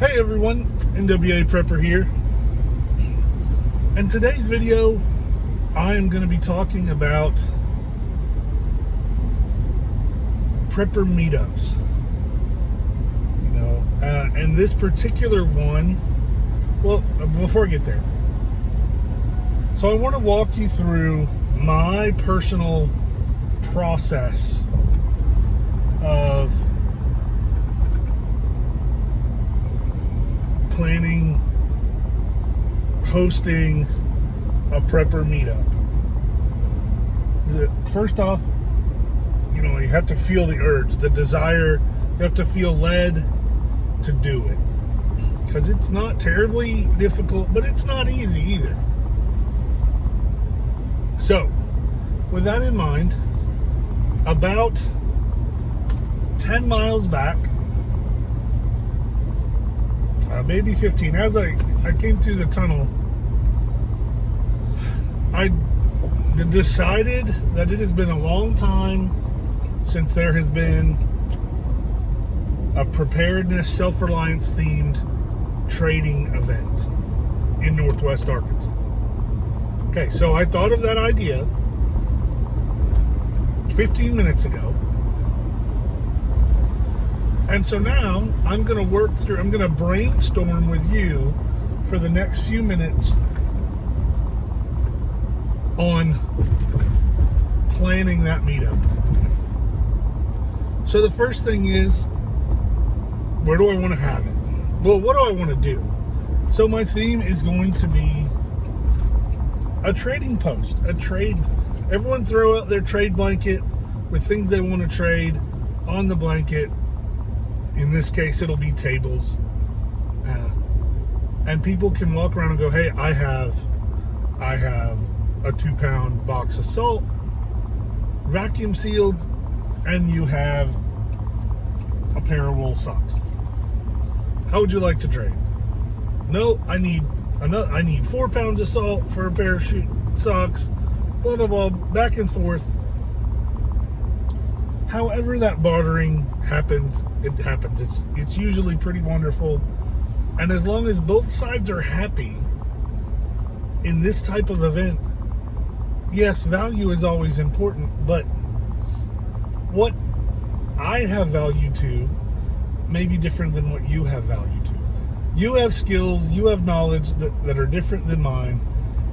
Hey everyone, NWA Prepper here. In today's video, I am going to be talking about prepper meetups. And this particular one, well, before I get there, so I want to walk you through my personal process of planning, hosting a prepper meetup. First off, you have to feel the urge, the desire. You have to feel led to do it, because it's not terribly difficult, but it's not easy either. So, with that in mind, about 10 miles back, maybe 15, as I came through the tunnel, I decided that it has been a long time since there has been a preparedness, self-reliance themed trading event in Northwest Arkansas. Okay, so I thought of that idea 15 minutes ago. And so now I'm going to brainstorm with you for the next few minutes on planning that meetup. So the first thing is, where do I want to have it? Well, what do I want to do? So my theme is going to be a trading post, a trade. Everyone throw out their trade blanket with things they want to trade on the blanket. In this case, it'll be tables. And people can walk around and go, hey, I have a 2-pound box of salt, vacuum sealed, and you have a pair of wool socks. How would you like to trade? No, I need 4 pounds of salt for a pair of socks, blah, blah, blah, back and forth. However that bartering happens, it happens. It's usually pretty wonderful. And as long as both sides are happy in this type of event, yes, value is always important, but what I have value to may be different than what you have value to. You have skills, you have knowledge that are different than mine,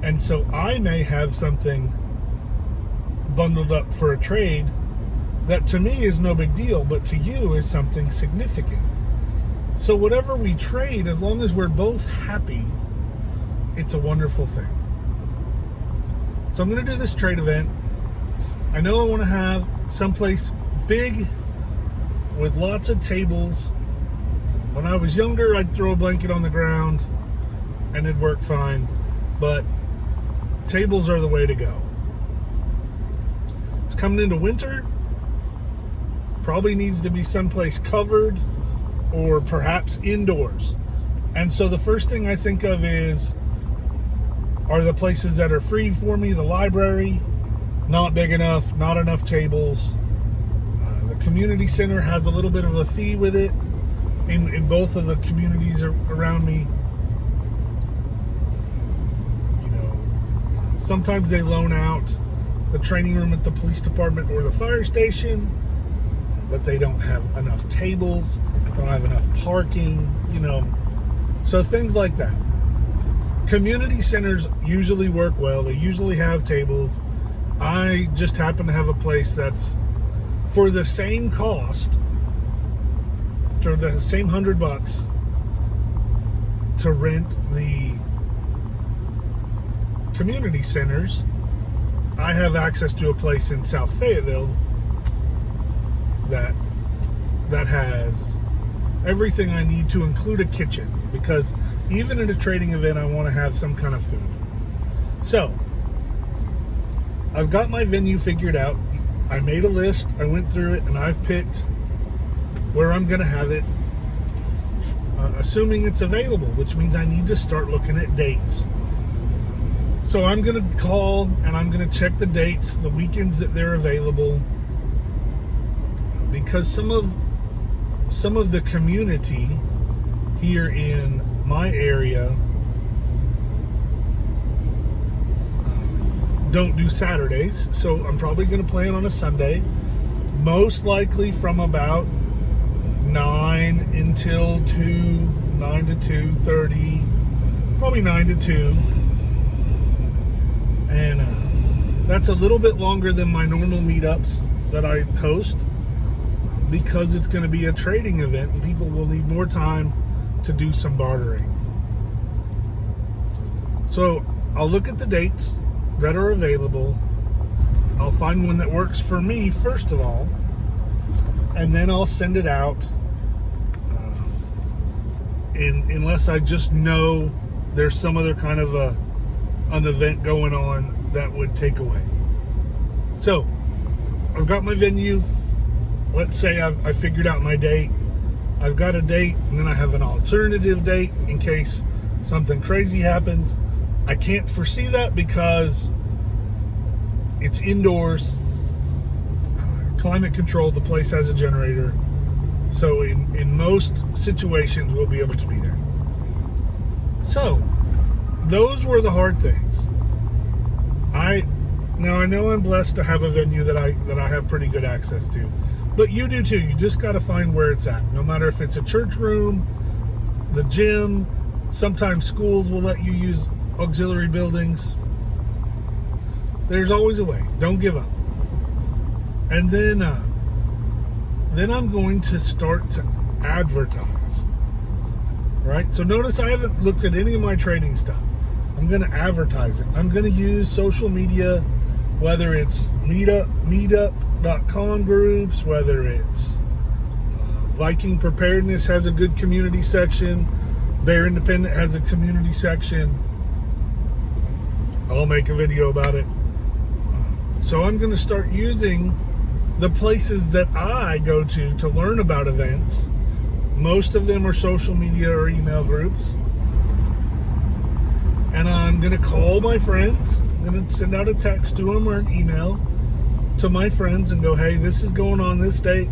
and so I may have something bundled up for a trade that to me is no big deal, but to you is something significant. So whatever we trade, as long as we're both happy, it's a wonderful thing. So I'm going to do this trade event. I know I want to have someplace big with lots of tables. When I was younger, I'd throw a blanket on the ground and it'd work fine, but tables are the way to go. It's coming into winter. Probably needs to be someplace covered or perhaps indoors. And so the first thing I think of are the places that are free for me. The library, not big enough, not enough tables. The community center has a little bit of a fee with it in both of the communities around me. Sometimes they loan out the training room at the police department or the fire station, but they don't have enough tables, don't have enough parking, so things like that. Community centers usually work well. They usually have tables. I just happen to have a place that's for the same cost, for the same $100 to rent the community centers. I have access to a place in South Fayetteville that has everything I need to include a kitchen, because even at a trading event I want to have some kind of food. So I've got my venue figured out. I made a list, I went through it, and I've picked where I'm going to have it, assuming it's available, which means I need to start looking at dates. So I'm going to call and I'm going to check the dates, the weekends that they're available, because some of the community here in my area don't do Saturdays, so I'm probably going to plan on a Sunday, most likely from about 9 until 2, 9 to 2:30, probably 9 to 2, and that's a little bit longer than my normal meetups that I host, because it's going to be a trading event and people will need more time to do some bartering. So I'll look at the dates that are available. I'll find one that works for me first of all, and then I'll send it out, unless I just know there's some other kind of an event going on that would take away. So I've got my venue. Let's say I figured out my date. I've got a date, and then I have an alternative date in case something crazy happens. I can't foresee that because it's indoors, climate controlled, the place has a generator. So in most situations, we'll be able to be there. So those were the hard things. Now I know I'm blessed to have a venue that I have pretty good access to, but you do too. You just got to find where it's at. No matter if it's a church room, the gym, sometimes schools will let you use auxiliary buildings. There's always a way. Don't give up. And then I'm going to start to advertise. Right? So notice I haven't looked at any of my trading stuff. I'm going to advertise it. I'm going to use social media, whether it's meetup.com groups, whether it's Viking Preparedness has a good community section, Bear Independent has a community section. I'll make a video about it. So I'm going to start using the places that I go to learn about events. Most of them are social media or email groups. And I'm going to call my friends. I'm going to send out a text to them or an email to my friends and go, hey, this is going on this date.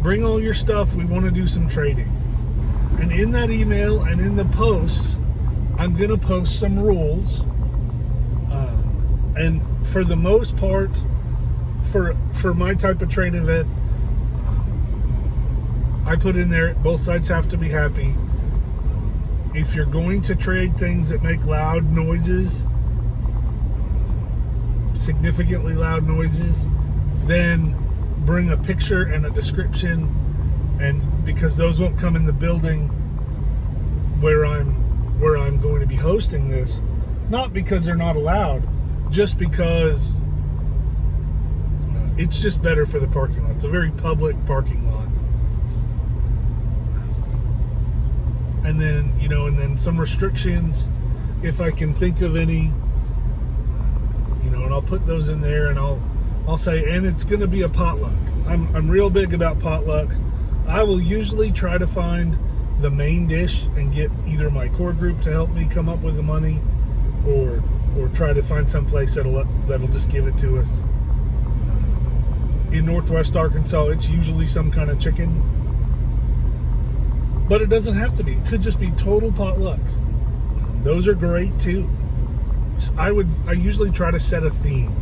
Bring all your stuff. We want to do some trading. And in that email and in the posts, I'm going to post some rules. And for the most part, for my type of trade event, I put in there, both sides have to be happy. If you're going to trade things that make loud noises, significantly loud noises, then bring a picture and a description, and because those won't come in the building where I'm going to be hosting this, not because they're not allowed, just because it's just better for the parking lot. It's a very public parking lot. And then, and then some restrictions, if I can think of any, and I'll put those in there, and I'll say, and it's going to be a potluck. I'm real big about potluck. I will usually try to find the main dish and get either my core group to help me come up with the money, or try to find some place that'll just give it to us. In Northwest Arkansas, it's usually some kind of chicken, but it doesn't have to be. It could just be total potluck. Those are great too. I usually try to set a theme.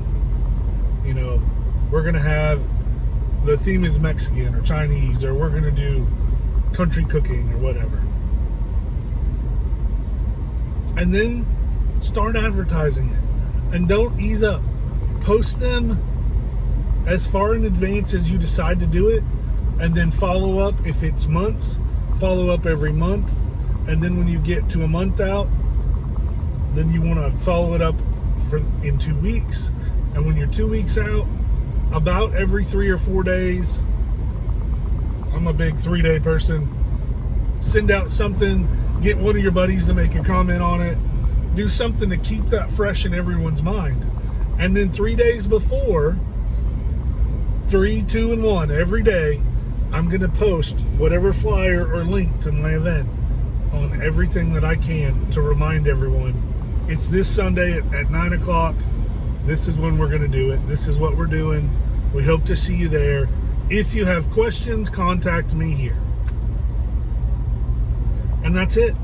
We're gonna have, the theme is Mexican or Chinese, or we're gonna do country cooking or whatever. And then start advertising it, and don't ease up. Post them as far in advance as you decide to do it, and then follow up. If it's months, follow up every month, and then when you get to a month out, then you want to follow it up in 2 weeks, and when you're 2 weeks out, about every 3 or 4 days. I'm a big 3-day person. Send out something, get one of your buddies to make a comment on it, do something to keep that fresh in everyone's mind. And then 3 days before, 3, 2, and 1, every day, I'm going to post whatever flyer or link to my event on everything that I can to remind everyone, it's this Sunday at 9 o'clock. This is when we're going to do it. This is what we're doing. We hope to see you there. If you have questions, contact me here. And that's it.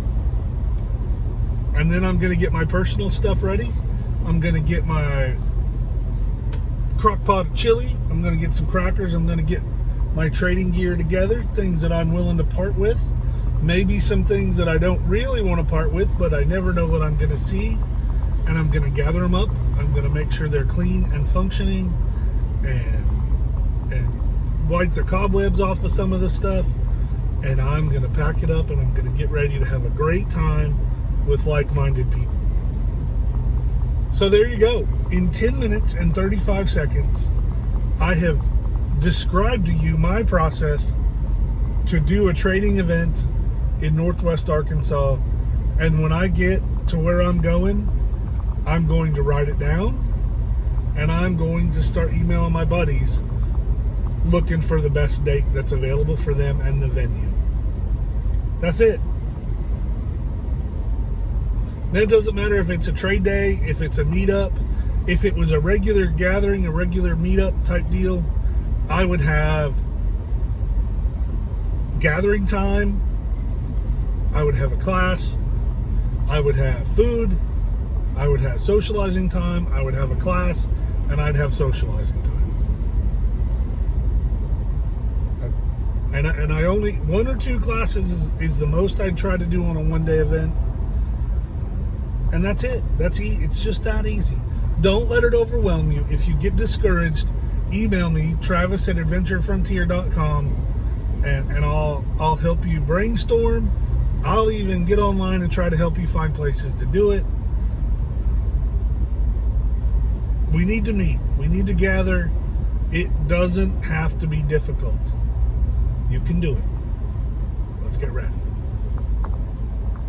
And then I'm going to get my personal stuff ready. I'm going to get my crock pot of chili. I'm going to get some crackers. I'm going to get my trading gear together, things that I'm willing to part with. Maybe some things that I don't really want to part with, but I never know what I'm going to see. And I'm going to gather them up. I'm going to make sure they're clean and functioning, and wipe the cobwebs off of some of the stuff. And I'm going to pack it up, and I'm going to get ready to have a great time with like-minded people. So there you go. In 10 minutes and 35 seconds, I have described to you my process to do a trading event in Northwest Arkansas. And when I get to where I'm going to write it down, and I'm going to start emailing my buddies looking for the best date that's available for them and the venue. That's it. And it doesn't matter if it's a trade day, if it's a meetup, if it was a regular gathering, a regular meetup type deal. I would have gathering time, I would have a class, I would have food, I would have socializing time, I would have a class, and I'd have socializing time. And I only, 1 or 2 classes is the most I'd try to do on a one-day event. And that's it. It's just that easy. Don't let it overwhelm you. If you get discouraged, email me, travis@adventurefrontier.com, and I'll help you brainstorm. I'll even get online and try to help you find places to do it. We need to meet. We need to gather. It doesn't have to be difficult. You can do it. Let's get ready.